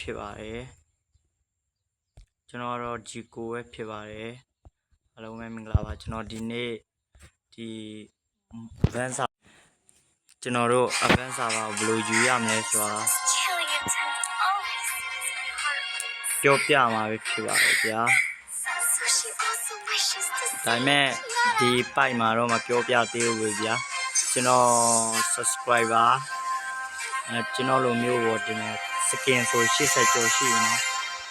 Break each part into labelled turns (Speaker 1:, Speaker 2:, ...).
Speaker 1: ဖြစ်ပါတယ်ကျွန်တော်တော့ဂျီကိုပဲဖြစ်ပါတယ်အားလုံးပဲမင်္ဂလာပါကျွန်တော်ဒီနေ့ဒီ advanced ကျွန်တော်တို့ advanced server ကိုဘယ်လိုယူရမလဲဆိုတာပြောပြမှာပဲဖြစ်ပါတယ်ဗျာဒါပေမဲ့ဒီပိုက်မှာတော့မပြောပြသေးဘူးပဲဗျာကျွန်တော် subscriber ကျွန်တော်လိုမျိုးပေါ်တင်တယ်စကင်ဆို80ကျော်ရှိနေ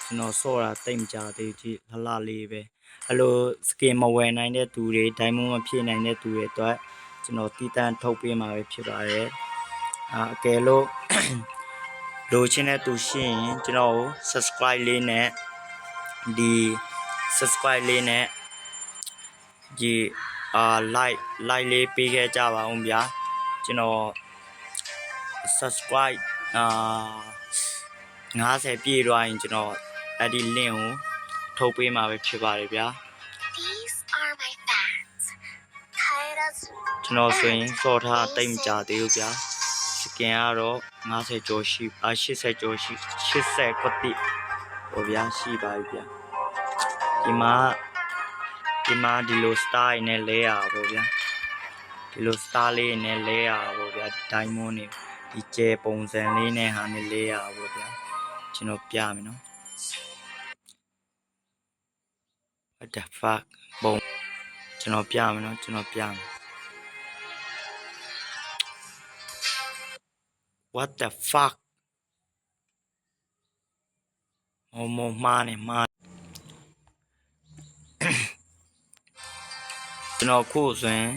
Speaker 1: ကျွန်တော်ဆော့တာတိတ်မကြသေးကြည့်လှလေးပဲအဲ့လိုစကင်မဝယ်နိုင်တဲ့သူတွေဒိုင်းမွန်မဖြစ်နိုင်တဲ့သူတွေအတွက်ကျွန်တော်တီးတန်းထုတ်ပေးမှာပဲဖြစ်ပါတယ်အကယ်လို့လိုချင်တဲ့သူရှိရင်ကျွန်တော် subscribe လေးနဲ့ဒီ subscribe လေးနဲ့ဒီ like လေးပေးခဲ့ကြပါဦးဗျာကျွန်တော် subscribe 50ပြည့်သွားရင်ကျွန်တော်အဲ့ဒီ link ကိုထုတ်ပေးမှာပဲဖြစ်ပါတယ်ဗျာကျွန်တော်ဆိုရင်စော့ထားတိတ်မကြသေးဘူးဗျာစကင်ကတော့50ကျော်ရှိ80ကျော်ရှိ80ကွတိဟိုဗျာရှိပါပြီဗျာဒီမှာဒီလို star နဲ့လဲရပါဗောဗျာဒီလို star လေးနဲ့လဲရပါဗောဗျာ diamond နေဒီကျဲပုံစံလေးနဲ့ဟာနဲ့လဲရပါဗောဗျာကျွန်တော်ပြမယ်နော် what the fuck ပုံကျွန်တော်ပြမယ်နော်ကျွန်တော်ပြမယ် what the fuck မမားနေမားကျွန်တော်ခုဆိုရင်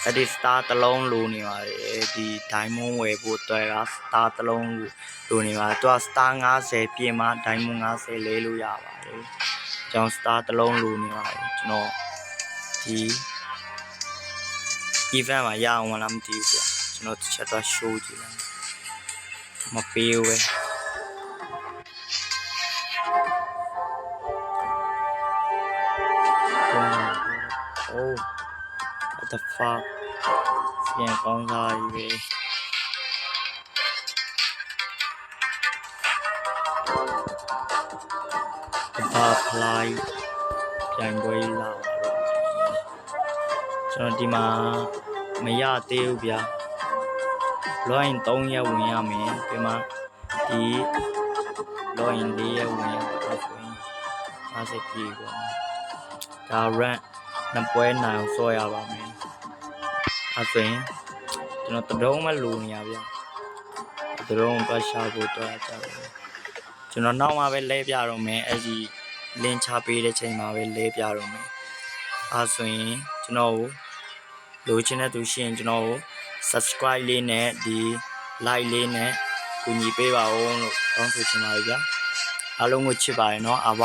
Speaker 1: အဲ့ဒီ star တစ်လုံးလိုနေပါတယ်ဒီ diamond ဝယ်ဖို့အတွက်က star တစ်လုံးလိုနေပါတယ်သူက star 50ပြင်မှာ diamond 50လဲလို့ရပါတယ်ကျွန်တော် star တစ်လုံးလိုနေပါတယ်ကျွန်တော်ဒီ event မှာရအောင်လားမသိဘူးဗျကျွန်တော်တစ်ချက်တော့ show ကြည့်လိုက်မပေးဘူးပဲOh, what the fuck? ပြန်ကောင်းစားပြီပဲဘာဖလိုက်ပြန်ပွဲလာကျွန်တော်ဒီမှာမရသေးဘူးဗျာလွှင့်3ရက်ဝင်ရမယ်ဒီမှာဒီလွှင့်4ရက်ဝင်ရတော့ဆိုရင်50ပြည့်ပေါ့ဒါ run နှစ်ပွဲနိုင်အောင်စောရပါမယ်အဲဆိုရင်ကျွန်တော်တဒုံးမလိုနေရဗျာတဒုံးပတ်ရှာဖို့တော့ကြတယ်ကျွန်တော်နောက်မှပဲလဲပြတော့မယ်အဲ့ဒီလင်းချပေးတဲ့ချိန်မှာပဲလဲပြတော့မယ်အဲဆိုရင်ကျွန်တော်ကိုလိုချင်တဲ့သူရှိရင်ကျွန်တော်ကို subscribe လေးနဲ့ဒီ like လေးနဲ့ကူညီပေးပါဦးလို့တောင်းဆိုချင်ပါတယ်ဗျာအားလုံးကိုချစ်ပါတယ်နော်အဘ